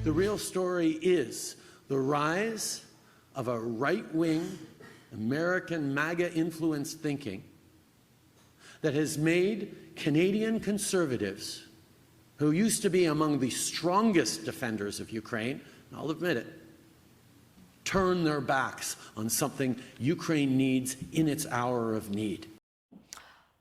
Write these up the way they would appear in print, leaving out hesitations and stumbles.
The real story is the rise of a right-wing, American MAGA-influenced thinking that has made Canadian conservatives, who used to be among the strongest defenders of Ukraine, and I'll admit it, turn their backs on something Ukraine needs in its hour of need.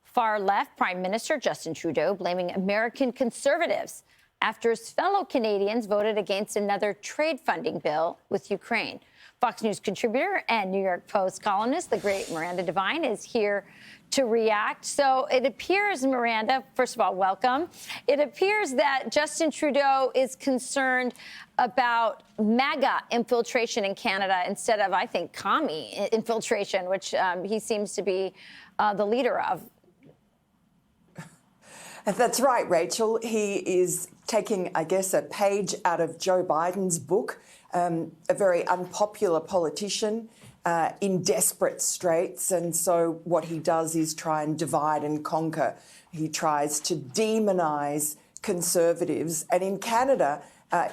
Far left Prime Minister Justin Trudeau blaming American conservatives after his fellow Canadians voted against another trade funding bill with Ukraine. Fox News contributor and New York Post columnist, the great Miranda Devine, is here to react. So it appears, Miranda, first of all, welcome. It appears that Justin Trudeau is concerned about MAGA infiltration in Canada instead of, I think, commie infiltration, which he seems to be the leader of. That's right, Rachel. He is taking, I guess, a page out of Joe Biden's book, a very unpopular politician in desperate straits. And so what he does is try and divide and conquer. He tries to demonise conservatives. And in Canada,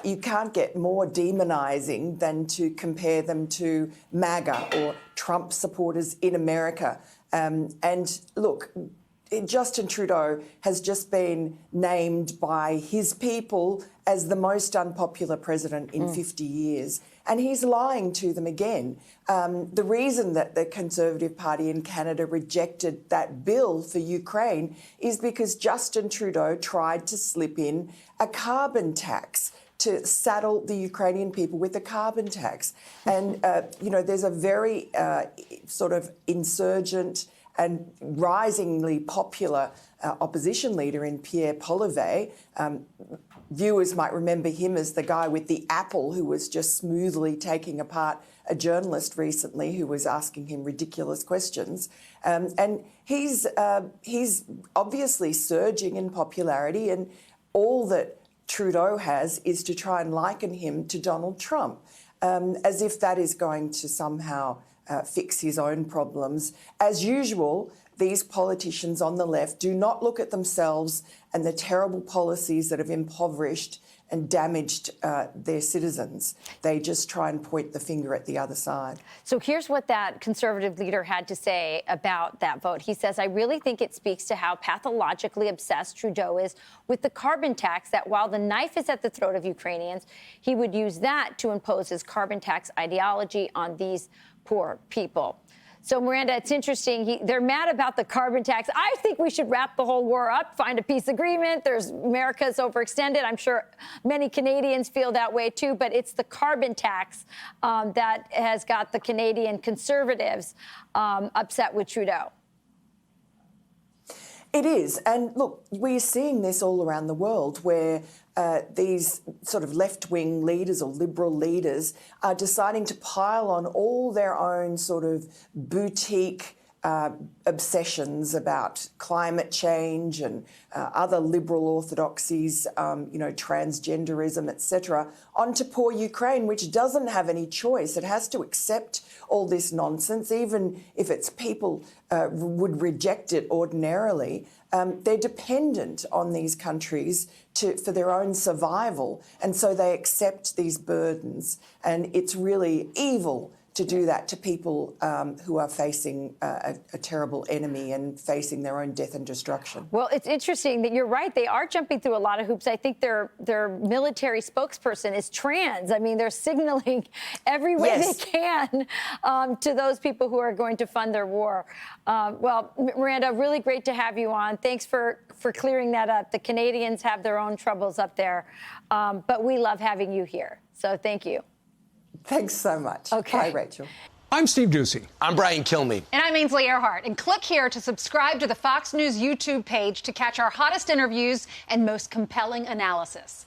you can't get more demonising than to compare them to MAGA or Trump supporters in America. And look, Justin Trudeau has just been named by his people as the most unpopular president in 50 years. And he's lying to them again. The reason that the Conservative Party in Canada rejected that bill for Ukraine is because Justin Trudeau tried to slip in a carbon tax to saddle the Ukrainian people with a carbon tax. And, you know, there's a very sort of insurgent and risingly popular opposition leader in Pierre Poilievre. Viewers might remember him as the guy with the apple who was just smoothly taking apart a journalist recently who was asking him ridiculous questions. And he's obviously surging in popularity, and all that Trudeau has is to try and liken him to Donald Trump, as if that is going to somehow fix his own problems. As usual, these politicians on the left do not look at themselves and the terrible policies that have impoverished and damaged their citizens. They just try and point the finger at the other side. So here's what that Conservative leader had to say about that vote. He says, I really think it speaks to how pathologically obsessed Trudeau is with the carbon tax, that while the knife is at the throat of Ukrainians, he would use that to impose his carbon tax ideology on these poor people. So, Miranda, it's interesting. They're mad about the carbon tax. I think we should wrap the whole war up, find a peace agreement. America's overextended. I'm sure many Canadians feel that way, too. But it's the carbon tax that has got the Canadian Conservatives upset with Trudeau. It is. And look, we're seeing this all around the world where these sort of left-wing leaders or liberal leaders are deciding to pile on all their own sort of boutique obsessions about climate change and other liberal orthodoxies, you know, transgenderism, etc., onto poor Ukraine, which doesn't have any choice. It has to accept all this nonsense, even if its people would reject it ordinarily. They're dependent on these countries for their own survival, and so they accept these burdens. And it's really evil to do that to people who are facing a terrible enemy and facing their own death and destruction. Well, it's interesting that you're right. They are jumping through a lot of hoops. I think their military spokesperson is trans. I mean, they're signaling every way they can to those people who are going to fund their war. Well, Miranda, really great to have you on. Thanks for clearing that up. The Canadians have their own troubles up there, but we love having you here. So thank you. Thanks so much. Okay. Bye, Rachel. I'm Steve Ducey. I'm Brian Kilmeade. And I'm Ainsley Earhart. And click here to subscribe to the Fox News YouTube page to catch our hottest interviews and most compelling analysis.